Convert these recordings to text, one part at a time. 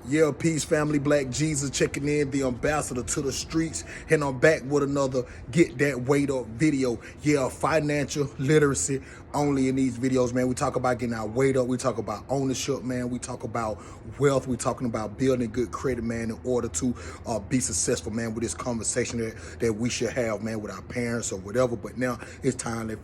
Yeah, peace, family. Black Jesus checking in, the ambassador to the streets. And I'm back with another Get That Weight Up video. Yeah, financial literacy only in these videos, man. We talk about getting our weight up. We talk about ownership, man. We talk about wealth. We talking about building good credit, man, in order to be successful, man, with this conversation that we should have, man, with our parents or whatever. But now it's time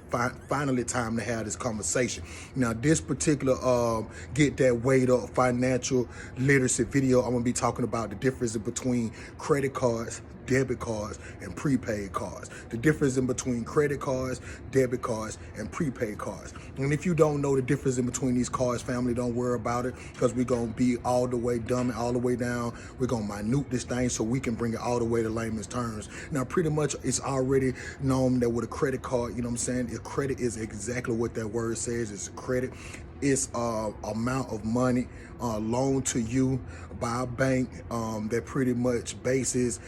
finally time to have this conversation. Now, this particular Get That Weight Up financial literacy video, I'm gonna be talking about the difference between credit cards, debit cards, and prepaid cards. The difference in between credit cards, debit cards, and prepaid cards. And if you don't know the difference in between these cards, family, don't worry about it, because we're gonna be all the way dumb and all the way down. We're gonna minute this thing so we can bring it all the way to layman's terms. Now, pretty much it's already known that with a credit card, you know what I'm saying, a credit is exactly what that word says. It's a credit. It's amount of money loaned to you by a bank that pretty much bases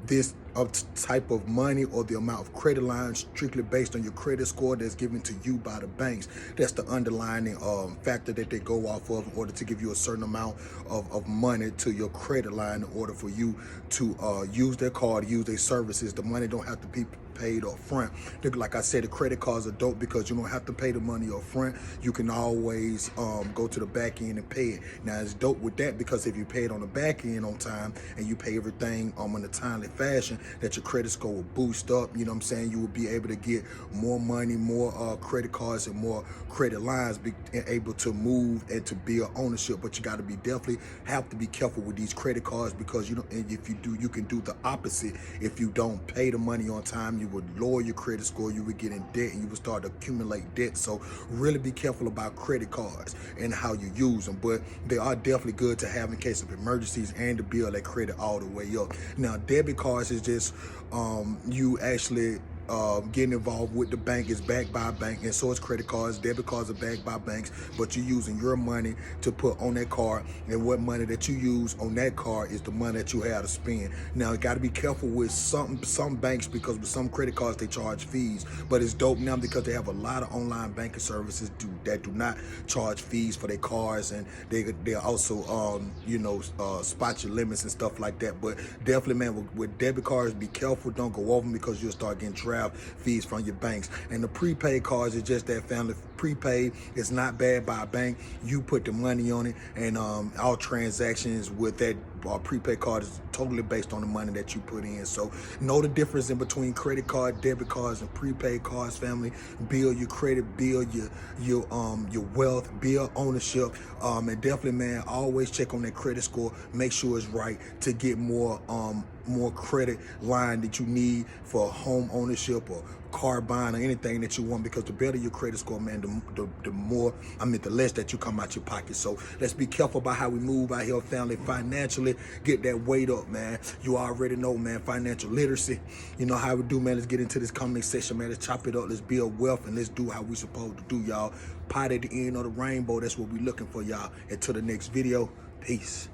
this type of money or the amount of credit line strictly based on your credit score that's given to you by the banks. That's the underlying factor that they go off of in order to give you a certain amount of money to your credit line in order for you to use their card, use their services. The money don't have to be paid up front. Like I said, the credit cards are dope because you don't have to pay the money up front. You can always go to the back end and pay it. Now, it's dope with that because if you pay it on the back end on time and you pay everything in a timely fashion, that your credit score will boost up. You know what I'm saying? You will be able to get more money, more credit cards, and more credit lines, able to move and to build ownership. But you got to definitely have to be careful with these credit cards because and if you do, you can do the opposite. If you don't pay the money on time, you would lower your credit score, you would get in debt, and you would start to accumulate debt. So really be careful about credit cards and how you use them. But they are definitely good to have in case of emergencies and to build that credit all the way up. Now, debit cards is just you actually getting involved with the bank. Is backed by a bank, and so is credit cards. Debit cards are backed by banks, but you're using your money to put on that card, and what money that you use on that card is the money that you have to spend. Now, you got to be careful with some banks because with some credit cards they charge fees, but it's dope now because they have a lot of online banking services that do not charge fees for their cards, and they also spot your limits and stuff like that. But definitely, man, with debit cards, be careful. Don't go over them because you'll start getting draft fees from your banks. And the prepaid cards is just that, family. Prepaid is not bad by a bank. You put the money on it, and all transactions with that prepaid card is totally based on the money that you put in. So know the difference in between credit card, debit cards, and prepaid cards, family. Build your credit, build your wealth, build ownership, and definitely, man, always check on that credit score. Make sure it's right to get more credit line that you need for home ownership or car buying or anything that you want, because the better your credit score, man, the less that you come out your pocket. So let's be careful about how we move out here, family. Financially, get that weight up, man. You already know, man, financial literacy. You know how we do, man. Let's get into this comment section, man. Let's chop it up. Let's build wealth, and let's do how we supposed to do, y'all. Pot at the end of the rainbow. That's what we looking for, y'all. Until the next video, peace.